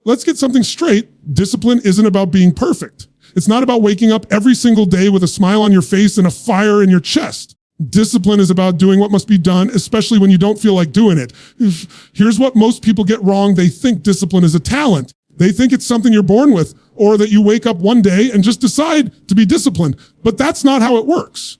Let's get something straight. Discipline isn't about being perfect. It's not about waking up every single day with a smile on your face and a fire in your chest. Discipline is about doing what must be done, especially when you don't feel like doing it. Here's what most people get wrong. They think discipline is a talent. They think it's something you're born with, or that you wake up one day and just decide to be disciplined. But that's not how it works.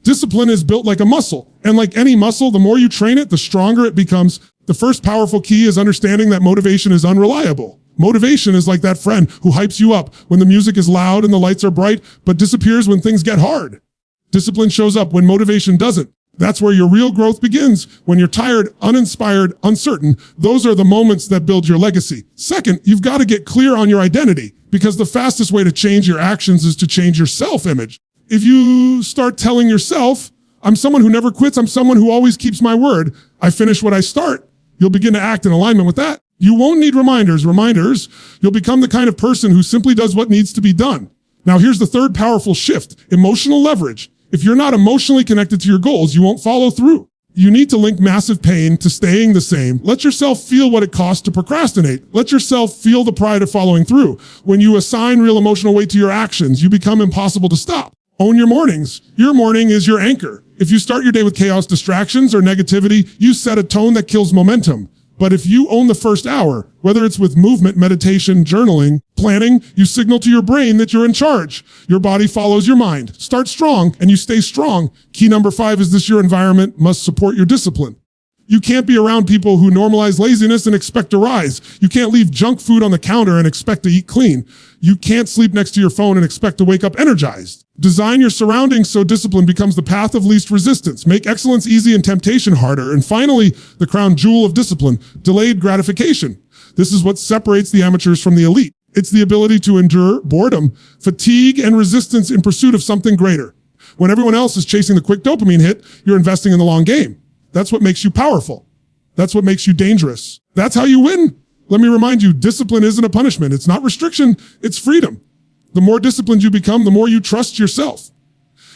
Discipline is built like a muscle. And like any muscle, the more you train it, the stronger it becomes. The first powerful key is understanding that motivation is unreliable. Motivation is like that friend who hypes you up when the music is loud and the lights are bright, but disappears when things get hard. Discipline shows up when motivation doesn't. That's where your real growth begins. When you're tired, uninspired, uncertain, those are the moments that build your legacy. Second, you've got to get clear on your identity, because the fastest way to change your actions is to change your self-image. If you start telling yourself, I'm someone who never quits, I'm someone who always keeps my word, I finish what I start, you'll begin to act in alignment with that. You won't need reminders. You'll become the kind of person who simply does what needs to be done. Now here's the third powerful shift, emotional leverage. If you're not emotionally connected to your goals, you won't follow through. You need to link massive pain to staying the same. Let yourself feel what it costs to procrastinate. Let yourself feel the pride of following through. When you assign real emotional weight to your actions, you become impossible to stop. Own your mornings. Your morning is your anchor. If you start your day with chaos, distractions, or negativity, you set a tone that kills momentum. But if you own the first hour, whether it's with movement, meditation, journaling, planning, you signal to your brain that you're in charge. Your body follows your mind. Start strong and you stay strong. Key number 5 is this: your environment must support your discipline. You can't be around people who normalize laziness and expect to rise. You can't leave junk food on the counter and expect to eat clean. You can't sleep next to your phone and expect to wake up energized. Design your surroundings so discipline becomes the path of least resistance. Make excellence easy and temptation harder. And finally, the crown jewel of discipline, delayed gratification. This is what separates the amateurs from the elite. It's the ability to endure boredom, fatigue, and resistance in pursuit of something greater. When everyone else is chasing the quick dopamine hit, you're investing in the long game. That's what makes you powerful. That's what makes you dangerous. That's how you win. Let me remind you, discipline isn't a punishment. It's not restriction. It's freedom. The more disciplined you become, the more you trust yourself.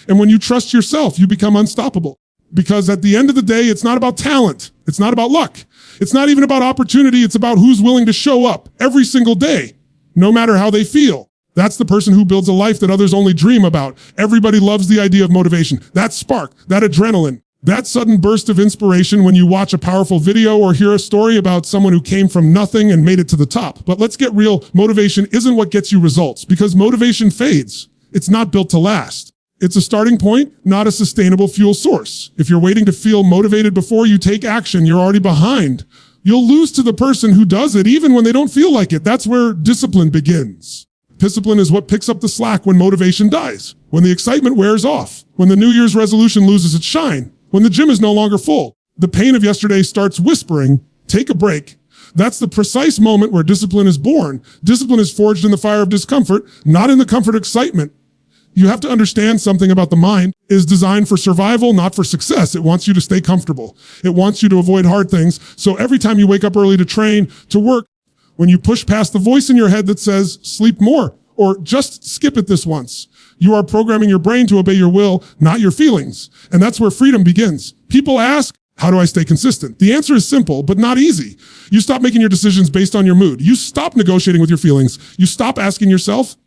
And when you trust yourself, you become unstoppable. Because at the end of the day, it's not about talent. It's not about luck. It's not even about opportunity. It's about who's willing to show up every single day, no matter how they feel. That's the person who builds a life that others only dream about. Everybody loves the idea of motivation. That spark, that adrenaline. That sudden burst of inspiration when you watch a powerful video or hear a story about someone who came from nothing and made it to the top. But let's get real. Motivation isn't what gets you results, because motivation fades. It's not built to last. It's a starting point, not a sustainable fuel source. If you're waiting to feel motivated before you take action, you're already behind. You'll lose to the person who does it even when they don't feel like it. That's where discipline begins. Discipline is what picks up the slack when motivation dies, when the excitement wears off, when the New Year's resolution loses its shine, when the gym is no longer full. The pain of yesterday starts whispering, take a break. That's the precise moment where discipline is born. Discipline is forged in the fire of discomfort, not in the comfort of excitement. You have to understand something about the mind. It is designed for survival, not for success. It wants you to stay comfortable. It wants you to avoid hard things. So every time you wake up early to train, to work, when you push past the voice in your head that says, sleep more, or just skip it this once, you are programming your brain to obey your will, not your feelings. And that's where freedom begins. People ask, how do I stay consistent? The answer is simple, but not easy. You stop making your decisions based on your mood. You stop negotiating with your feelings. You stop asking yourself,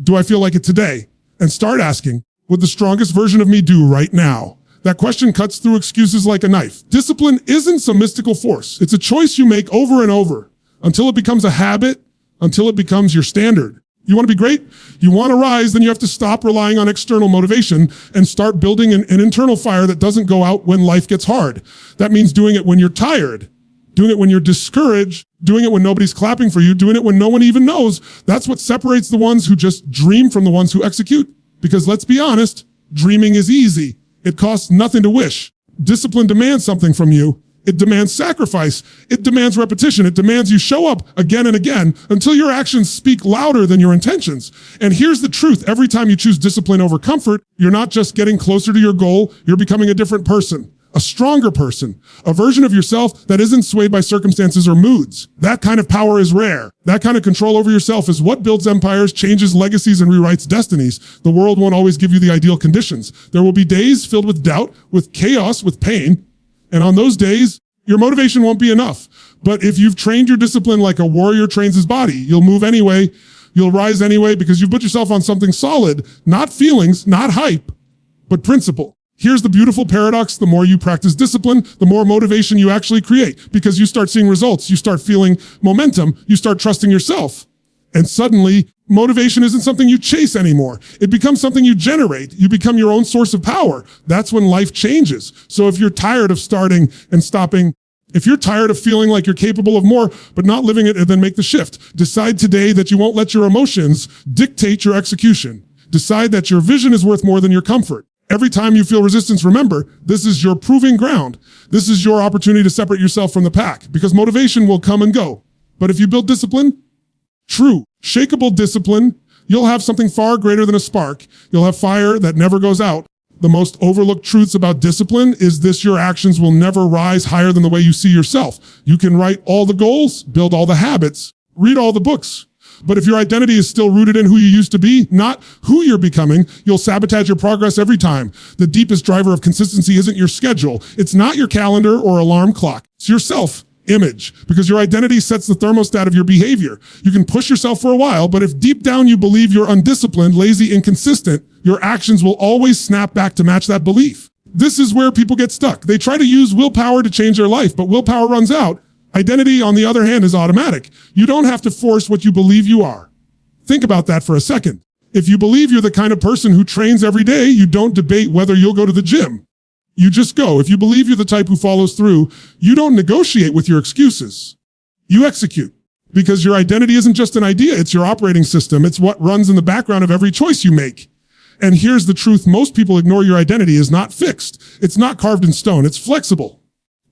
do I feel like it today? And start asking, would the strongest version of me do right now? That question cuts through excuses like a knife. Discipline isn't some mystical force. It's a choice you make over and over until it becomes a habit, until it becomes your standard. You want to be great? You want to rise, then you have to stop relying on external motivation and start building an internal fire that doesn't go out when life gets hard. That means doing it when you're tired, doing it when you're discouraged, doing it when nobody's clapping for you, doing it when no one even knows. That's what separates the ones who just dream from the ones who execute. Because let's be honest, dreaming is easy. It costs nothing to wish. Discipline demands something from you. It demands sacrifice. It demands repetition. It demands you show up again and again until your actions speak louder than your intentions. And here's the truth. Every time you choose discipline over comfort, you're not just getting closer to your goal, you're becoming a different person, a stronger person, a version of yourself that isn't swayed by circumstances or moods. That kind of power is rare. That kind of control over yourself is what builds empires, changes legacies, and rewrites destinies. The world won't always give you the ideal conditions. There will be days filled with doubt, with chaos, with pain. And on those days, your motivation won't be enough. But if you've trained your discipline like a warrior trains his body, you'll move anyway, you'll rise anyway, because you've put yourself on something solid, not feelings, not hype, but principle. Here's the beautiful paradox. The more you practice discipline, the more motivation you actually create, because you start seeing results, you start feeling momentum, you start trusting yourself. And suddenly, motivation isn't something you chase anymore. It becomes something you generate. You become your own source of power. That's when life changes. So if you're tired of starting and stopping, if you're tired of feeling like you're capable of more, but not living it, then make the shift. Decide today that you won't let your emotions dictate your execution. Decide that your vision is worth more than your comfort. Every time you feel resistance, remember, this is your proving ground. This is your opportunity to separate yourself from the pack, because motivation will come and go. But if you build discipline, true, shakable discipline, you'll have something far greater than a spark. You'll have fire that never goes out. The most overlooked truths about discipline is this: your actions will never rise higher than the way you see yourself. You can write all the goals, build all the habits, read all the books. But if your identity is still rooted in who you used to be, not who you're becoming, you'll sabotage your progress every time. The deepest driver of consistency isn't your schedule. It's not your calendar or alarm clock. It's your self-image, because your identity sets the thermostat of your behavior. You can push yourself for a while, but if deep down you believe you're undisciplined, lazy, inconsistent, your actions will always snap back to match that belief. This is where people get stuck. They try to use willpower to change their life, but willpower runs out. Identity, on the other hand, is automatic. You don't have to force what you believe you are. Think about that for a second. If you believe you're the kind of person who trains every day, you don't debate whether you'll go to the gym. You just go. If you believe you're the type who follows through, you don't negotiate with your excuses. You execute. Because your identity isn't just an idea, it's your operating system. It's what runs in the background of every choice you make. And here's the truth: most people ignore your identity is not fixed. It's not carved in stone. It's flexible,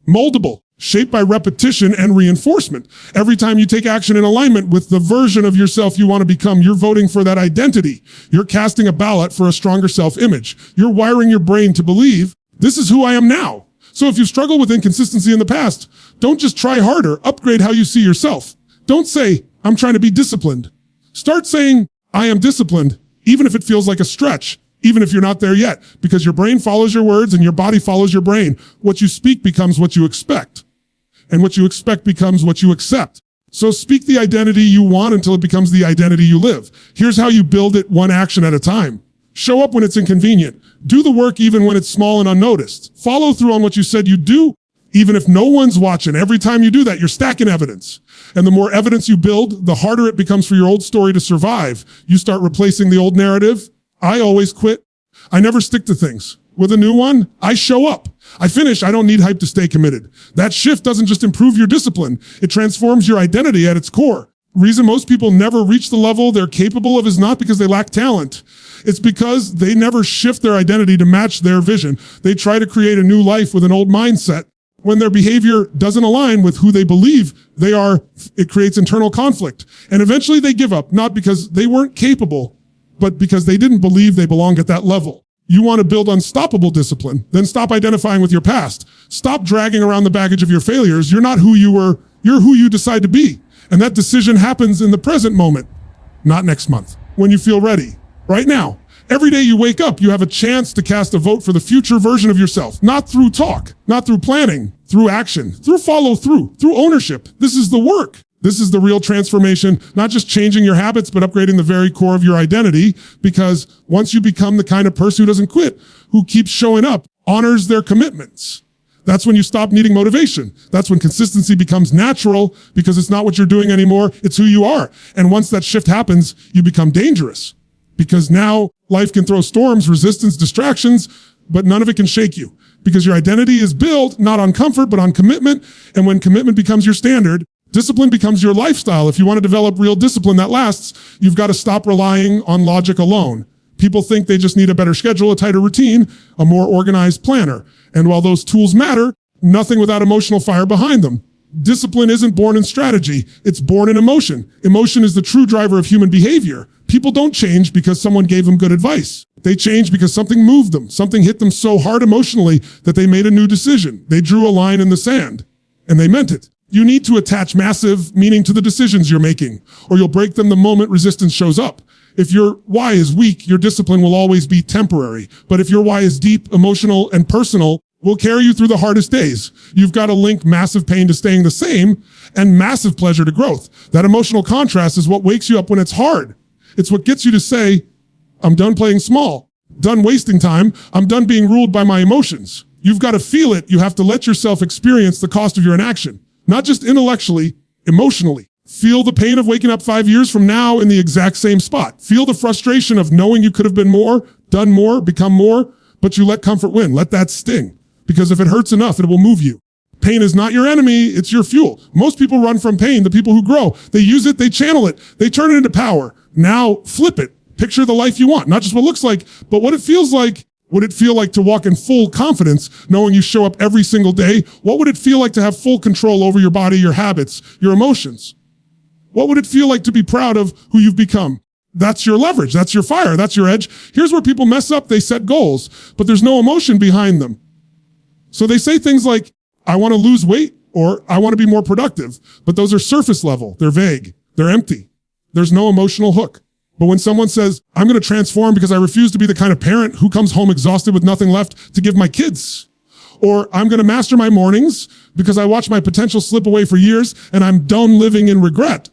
moldable, shaped by repetition and reinforcement. Every time you take action in alignment with the version of yourself you want to become, you're voting for that identity. You're casting a ballot for a stronger self-image. You're wiring your brain to believe, this is who I am now. So if you struggle with inconsistency in the past, don't just try harder, upgrade how you see yourself. Don't say, I'm trying to be disciplined. Start saying, I am disciplined, even if it feels like a stretch. Even if you're not there yet, because your brain follows your words and your body follows your brain. What you speak becomes what you expect, and what you expect becomes what you accept. So speak the identity you want until it becomes the identity you live. Here's how you build it, one action at a time. Show up when it's inconvenient. Do the work even when it's small and unnoticed. Follow through on what you said you'd do, even if no one's watching. Every time you do that, you're stacking evidence. And the more evidence you build, the harder it becomes for your old story to survive. You start replacing the old narrative. I always quit. I never stick to things. With a new one, I show up. I finish. I don't need hype to stay committed. That shift doesn't just improve your discipline. It transforms your identity at its core. Reason most people never reach the level they're capable of is not because they lack talent. It's because they never shift their identity to match their vision. They try to create a new life with an old mindset. When their behavior doesn't align with who they believe they are, it creates internal conflict. And eventually they give up, not because they weren't capable, but because they didn't believe they belonged at that level. You want to build unstoppable discipline, then stop identifying with your past. Stop dragging around the baggage of your failures. You're not who you were, you're who you decide to be. And that decision happens in the present moment, not next month, when you feel ready, right now. Every day you wake up, you have a chance to cast a vote for the future version of yourself, not through talk, not through planning, through action, through follow through ownership. This is the work. This is the real transformation, not just changing your habits, but upgrading the very core of your identity. Because once you become the kind of person who doesn't quit, who keeps showing up, honors their commitments, that's when you stop needing motivation. That's when consistency becomes natural, because it's not what you're doing anymore, it's who you are. And once that shift happens, you become dangerous, because now life can throw storms, resistance, distractions, but none of it can shake you, because your identity is built not on comfort, but on commitment. And when commitment becomes your standard, discipline becomes your lifestyle. If you want to develop real discipline that lasts, you've got to stop relying on logic alone. People think they just need a better schedule, a tighter routine, a more organized planner. And while those tools matter, nothing without emotional fire behind them. Discipline isn't born in strategy. It's born in emotion. Emotion is the true driver of human behavior. People don't change because someone gave them good advice. They change because something moved them. Something hit them so hard emotionally that they made a new decision. They drew a line in the sand, and they meant it. You need to attach massive meaning to the decisions you're making, or you'll break them the moment resistance shows up. If your why is weak, your discipline will always be temporary. But if your why is deep, emotional, and personal, will carry you through the hardest days. You've got to link massive pain to staying the same and massive pleasure to growth. That emotional contrast is what wakes you up when it's hard. It's what gets you to say, I'm done playing small, done wasting time, I'm done being ruled by my emotions. You've got to feel it. You have to let yourself experience the cost of your inaction, not just intellectually, emotionally. Feel the pain of waking up 5 years from now in the exact same spot. Feel the frustration of knowing you could have been more, done more, become more, but you let comfort win. Let that sting. Because if it hurts enough, it will move you. Pain is not your enemy, it's your fuel. Most people run from pain, the people who grow. They use it, they channel it, they turn it into power. Now flip it. Picture the life you want, not just what it looks like, but what it feels like. Would it feel like to walk in full confidence, knowing you show up every single day? What would it feel like to have full control over your body, your habits, your emotions? What would it feel like to be proud of who you've become? That's your leverage. That's your fire. That's your edge. Here's where people mess up. They set goals, but there's no emotion behind them. So they say things like, I want to lose weight or I want to be more productive, but those are surface level. They're vague. They're empty. There's no emotional hook. But when someone says, I'm going to transform because I refuse to be the kind of parent who comes home exhausted with nothing left to give my kids, or I'm going to master my mornings because I watch my potential slip away for years and I'm done living in regret,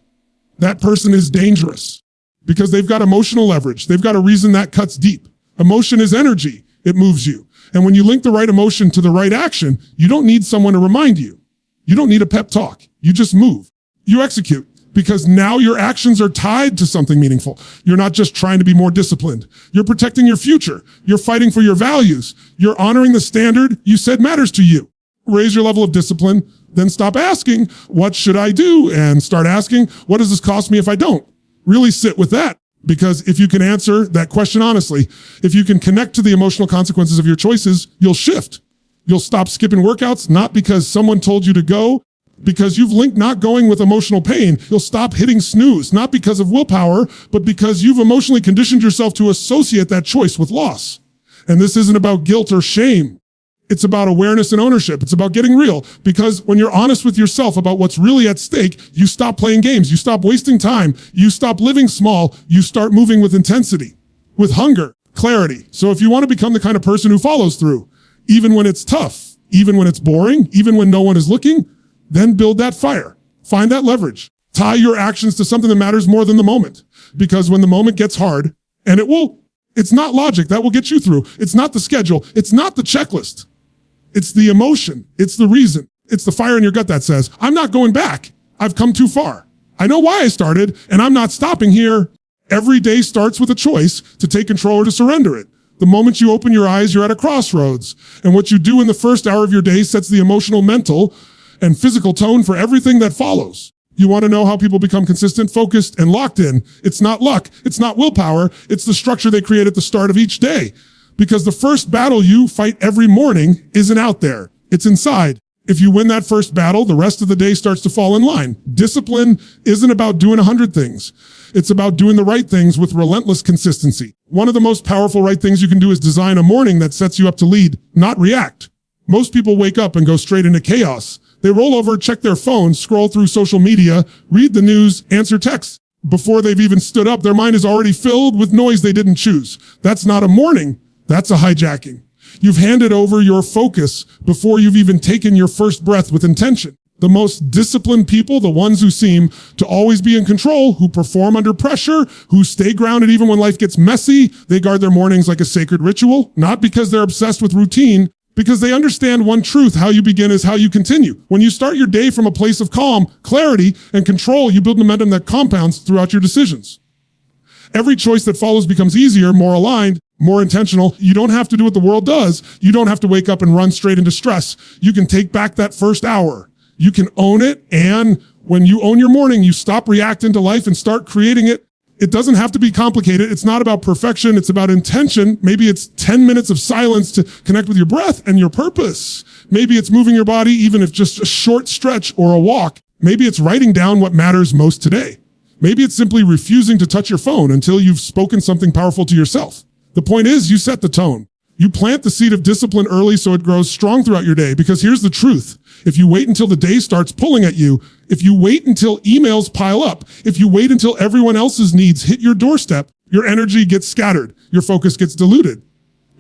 that person is dangerous because they've got emotional leverage. They've got a reason that cuts deep. Emotion is energy. It moves you. And when you link the right emotion to the right action, you don't need someone to remind you. You don't need a pep talk. You just move. You execute. Because now your actions are tied to something meaningful. You're not just trying to be more disciplined. You're protecting your future. You're fighting for your values. You're honoring the standard you said matters to you. Raise your level of discipline, then stop asking, what should I do? And start asking, what does this cost me if I don't? Really sit with that. Because if you can answer that question honestly, if you can connect to the emotional consequences of your choices, you'll shift. You'll stop skipping workouts, not because someone told you to go, because you've linked not going with emotional pain. You'll stop hitting snooze, not because of willpower, but because you've emotionally conditioned yourself to associate that choice with loss. And this isn't about guilt or shame. It's about awareness and ownership. It's about getting real. Because when you're honest with yourself about what's really at stake, you stop playing games. You stop wasting time. You stop living small. You start moving with intensity, with hunger, clarity. So if you want to become the kind of person who follows through, even when it's tough, even when it's boring, even when no one is looking, then build that fire. Find that leverage. Tie your actions to something that matters more than the moment. Because when the moment gets hard, and it will, it's not logic that will get you through. It's not the schedule. It's not the checklist. It's the emotion. It's the reason. It's the fire in your gut that says, I'm not going back. I've come too far. I know why I started, and I'm not stopping here. Every day starts with a choice to take control or to surrender it. The moment you open your eyes, you're at a crossroads. And what you do in the first hour of your day sets the emotional, mental, and physical tone for everything that follows. You want to know how people become consistent, focused, and locked in. It's not luck. It's not willpower. It's the structure they create at the start of each day. Because the first battle you fight every morning isn't out there. It's inside. If you win that first battle, the rest of the day starts to fall in line. Discipline isn't about doing 100 things. It's about doing the right things with relentless consistency. One of the most powerful right things you can do is design a morning that sets you up to lead, not react. Most people wake up and go straight into chaos. They roll over, check their phones, scroll through social media, read the news, answer texts. Before they've even stood up, their mind is already filled with noise they didn't choose. That's not a morning. That's a hijacking. You've handed over your focus before you've even taken your first breath with intention. The most disciplined people, the ones who seem to always be in control, who perform under pressure, who stay grounded even when life gets messy, they guard their mornings like a sacred ritual, not because they're obsessed with routine, because they understand one truth: how you begin is how you continue. When you start your day from a place of calm, clarity, and control, you build momentum that compounds throughout your decisions. Every choice that follows becomes easier, more aligned, more intentional. You don't have to do what the world does. You don't have to wake up and run straight into stress. You can take back that first hour. You can own it. And when you own your morning, you stop reacting to life and start creating it. It doesn't have to be complicated. It's not about perfection. It's about intention. Maybe it's 10 minutes of silence to connect with your breath and your purpose. Maybe it's moving your body, even if just a short stretch or a walk. Maybe it's writing down what matters most today. Maybe it's simply refusing to touch your phone until you've spoken something powerful to yourself. The point is, you set the tone. You plant the seed of discipline early so it grows strong throughout your day. Because here's the truth. If you wait until the day starts pulling at you, if you wait until emails pile up, if you wait until everyone else's needs hit your doorstep, your energy gets scattered. Your focus gets diluted.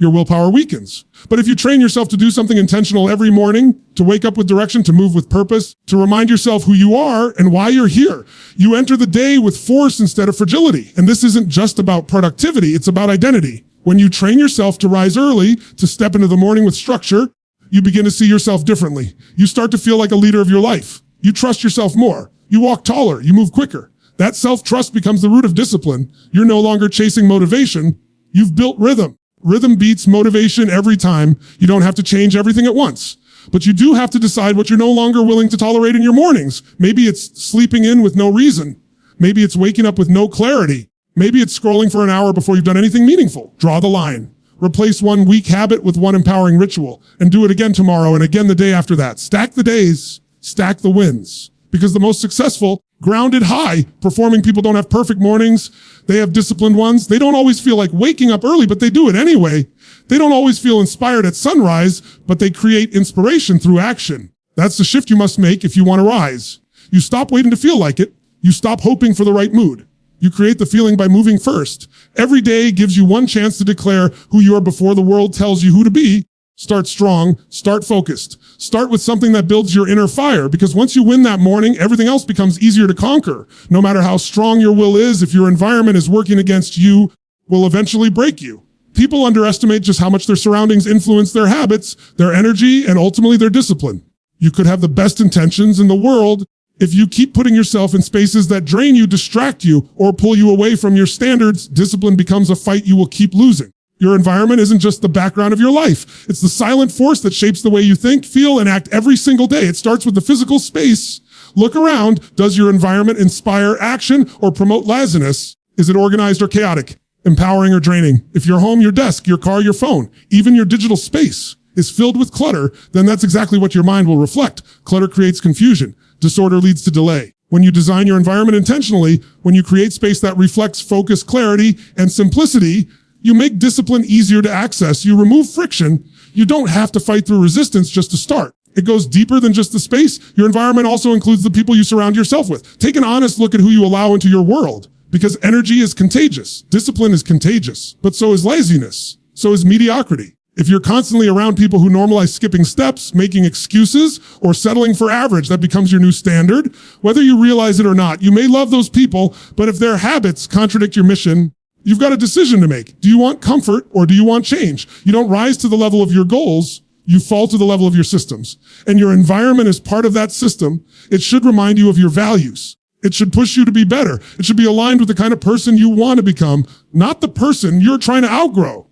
your willpower weakens. But if you train yourself to do something intentional every morning, to wake up with direction, to move with purpose, to remind yourself who you are and why you're here, you enter the day with force instead of fragility. And this isn't just about productivity, it's about identity. When you train yourself to rise early, to step into the morning with structure, you begin to see yourself differently. You start to feel like a leader of your life. You trust yourself more. You walk taller. You move quicker. That self-trust becomes the root of discipline. You're no longer chasing motivation. You've built rhythm. Rhythm beats motivation every time. You don't have to change everything at once. But you do have to decide what you're no longer willing to tolerate in your mornings. Maybe it's sleeping in with no reason. Maybe it's waking up with no clarity. Maybe it's scrolling for an hour before you've done anything meaningful. Draw the line. Replace one weak habit with one empowering ritual, and do it again tomorrow and again the day after that. Stack the days, stack the wins. Because the most successful, grounded, high-performing people don't have perfect mornings. They have disciplined ones. They don't always feel like waking up early, but they do it anyway. They don't always feel inspired at sunrise, but they create inspiration through action. That's the shift you must make if you want to rise. You stop waiting to feel like it. You stop hoping for the right mood. You create the feeling by moving first. Every day gives you one chance to declare who you are before the world tells you who to be. Start strong, start focused. Start with something that builds your inner fire, because once you win that morning, everything else becomes easier to conquer. No matter how strong your will is, if your environment is working against you, will eventually break you. People underestimate just how much their surroundings influence their habits, their energy, and ultimately their discipline. You could have the best intentions in the world. If you keep putting yourself in spaces that drain you, distract you, or pull you away from your standards, discipline becomes a fight you will keep losing. Your environment isn't just the background of your life. It's the silent force that shapes the way you think, feel, and act every single day. It starts with the physical space. Look around. Does your environment inspire action or promote laziness? Is it organized or chaotic? Empowering or draining? If your home, your desk, your car, your phone, even your digital space is filled with clutter, then that's exactly what your mind will reflect. Clutter creates confusion. Disorder leads to delay. When you design your environment intentionally, when you create space that reflects focus, clarity, and simplicity, you make discipline easier to access. You remove friction. You don't have to fight through resistance just to start. It goes deeper than just the space. Your environment also includes the people you surround yourself with. Take an honest look at who you allow into your world, because energy is contagious. Discipline is contagious, but so is laziness. So is mediocrity. If you're constantly around people who normalize skipping steps, making excuses, or settling for average, that becomes your new standard. Whether you realize it or not, you may love those people, but if their habits contradict your mission, you've got a decision to make. Do you want comfort or do you want change? You don't rise to the level of your goals. You fall to the level of your systems. And your environment is part of that system. It should remind you of your values. It should push you to be better. It should be aligned with the kind of person you want to become, not the person you're trying to outgrow.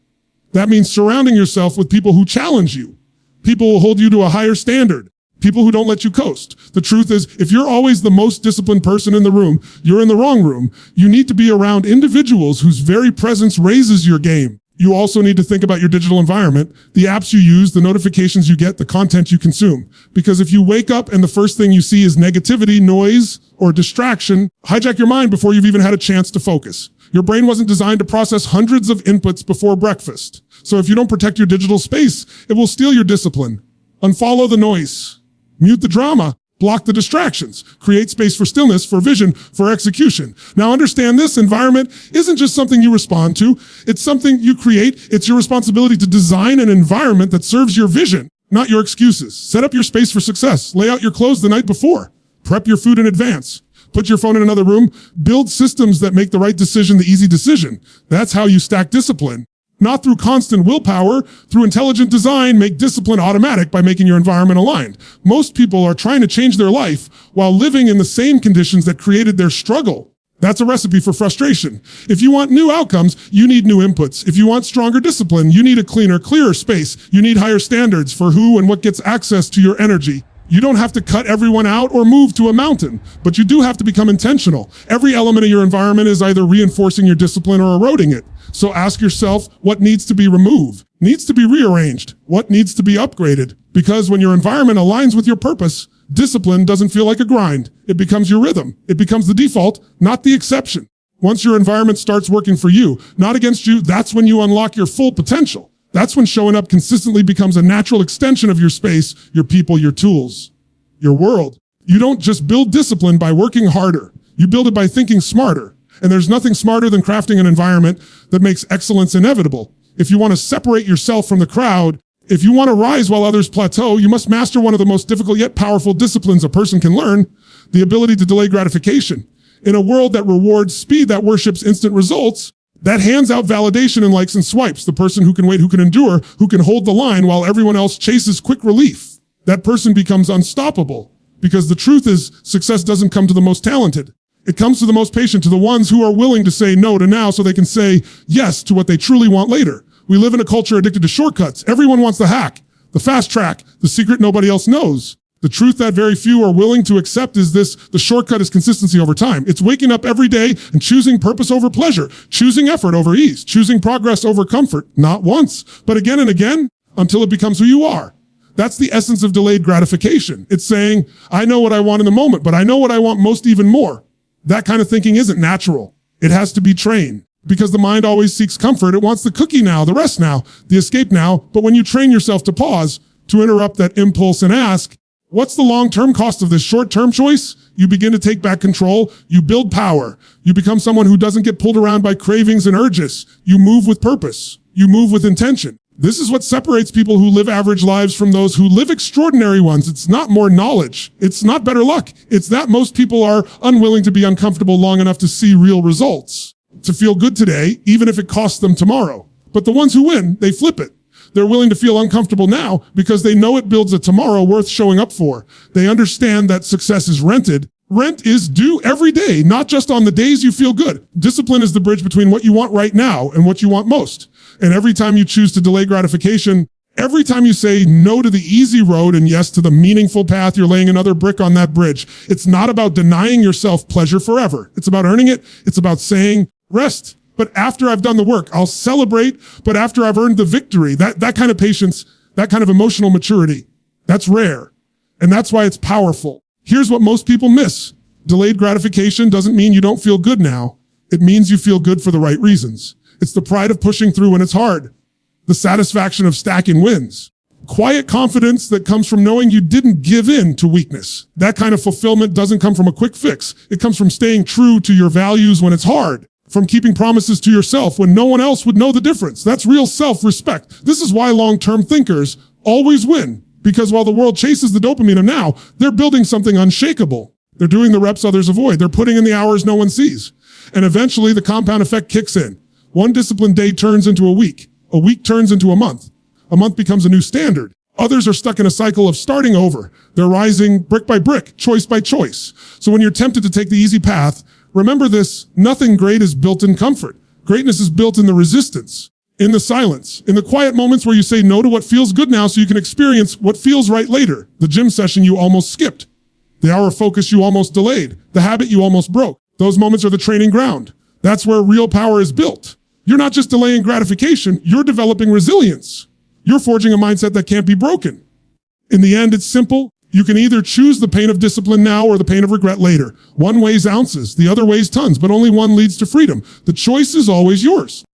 That means surrounding yourself with people who challenge you. People who hold you to a higher standard. People who don't let you coast. The truth is, if you're always the most disciplined person in the room, you're in the wrong room. You need to be around individuals whose very presence raises your game. You also need to think about your digital environment, the apps you use, the notifications you get, the content you consume. Because if you wake up and the first thing you see is negativity, noise, or distraction, hijack your mind before you've even had a chance to focus. Your brain wasn't designed to process hundreds of inputs before breakfast. So if you don't protect your digital space, it will steal your discipline. Unfollow the noise. Mute the drama. Block the distractions. Create space for stillness, for vision, for execution. Now understand, this environment isn't just something you respond to. It's something you create. It's your responsibility to design an environment that serves your vision, not your excuses. Set up your space for success. Lay out your clothes the night before. Prep your food in advance. Put your phone in another room. Build systems that make the right decision the easy decision. That's how you stack discipline. Not through constant willpower, through intelligent design. Make discipline automatic by making your environment aligned. Most people are trying to change their life while living in the same conditions that created their struggle. That's a recipe for frustration. If you want new outcomes, you need new inputs. If you want stronger discipline, you need a cleaner, clearer space. You need higher standards for who and what gets access to your energy. You don't have to cut everyone out or move to a mountain, but you do have to become intentional. Every element of your environment is either reinforcing your discipline or eroding it. So ask yourself, what needs to be removed? Needs to be rearranged? What needs to be upgraded? Because when your environment aligns with your purpose, discipline doesn't feel like a grind. It becomes your rhythm. It becomes the default, not the exception. Once your environment starts working for you, not against you, that's when you unlock your full potential. That's when showing up consistently becomes a natural extension of your space, your people, your tools, your world. You don't just build discipline by working harder. You build it by thinking smarter. And there's nothing smarter than crafting an environment that makes excellence inevitable. If you want to separate yourself from the crowd, if you want to rise while others plateau, you must master one of the most difficult yet powerful disciplines a person can learn, the ability to delay gratification. In a world that rewards speed, that worships instant results, that hands out validation and likes and swipes, the person who can wait, who can endure, who can hold the line while everyone else chases quick relief, that person becomes unstoppable. Because the truth is, success doesn't come to the most talented. It comes to the most patient, to the ones who are willing to say no to now so they can say yes to what they truly want later. We live in a culture addicted to shortcuts. Everyone wants the hack, the fast track, the secret nobody else knows. The truth that very few are willing to accept is this: the shortcut is consistency over time. It's waking up every day and choosing purpose over pleasure, choosing effort over ease, choosing progress over comfort, not once, but again and again until it becomes who you are. That's the essence of delayed gratification. It's saying, I know what I want in the moment, but I know what I want most even more. That kind of thinking isn't natural. It has to be trained. Because the mind always seeks comfort. It wants the cookie now, the rest now, the escape now. But when you train yourself to pause, to interrupt that impulse and ask, what's the long-term cost of this short-term choice? You begin to take back control. You build power. You become someone who doesn't get pulled around by cravings and urges. You move with purpose. You move with intention. This is what separates people who live average lives from those who live extraordinary ones. It's not more knowledge. It's not better luck. It's that most people are unwilling to be uncomfortable long enough to see real results, to feel good today, even if it costs them tomorrow. But the ones who win, they flip it. They're willing to feel uncomfortable now because they know it builds a tomorrow worth showing up for. They understand that success is rented. Rent is due every day, not just on the days you feel good. Discipline is the bridge between what you want right now and what you want most. And every time you choose to delay gratification, every time you say no to the easy road and yes to the meaningful path, you're laying another brick on that bridge. It's not about denying yourself pleasure forever. It's about earning it. It's about saying, rest, but after I've done the work. I'll celebrate, but after I've earned the victory. That kind of patience, that kind of emotional maturity, that's rare. And that's why it's powerful. Here's what most people miss. Delayed gratification doesn't mean you don't feel good now. It means you feel good for the right reasons. It's the pride of pushing through when it's hard. The satisfaction of stacking wins. Quiet confidence that comes from knowing you didn't give in to weakness. That kind of fulfillment doesn't come from a quick fix. It comes from staying true to your values when it's hard. From keeping promises to yourself when no one else would know the difference. That's real self-respect. This is why long-term thinkers always win. Because while the world chases the dopamine of now, they're building something unshakable. They're doing the reps others avoid. They're putting in the hours no one sees. And eventually the compound effect kicks in. One disciplined day turns into a week turns into a month becomes a new standard. Others are stuck in a cycle of starting over. They're rising brick by brick, choice by choice. So when you're tempted to take the easy path, remember this: nothing great is built in comfort. Greatness is built in the resistance, in the silence, in the quiet moments where you say no to what feels good now so you can experience what feels right later. The gym session you almost skipped, the hour of focus you almost delayed, the habit you almost broke. Those moments are the training ground. That's where real power is built. You're not just delaying gratification, you're developing resilience. You're forging a mindset that can't be broken. In the end, it's simple. You can either choose the pain of discipline now or the pain of regret later. One weighs ounces, the other weighs tons, but only one leads to freedom. The choice is always yours.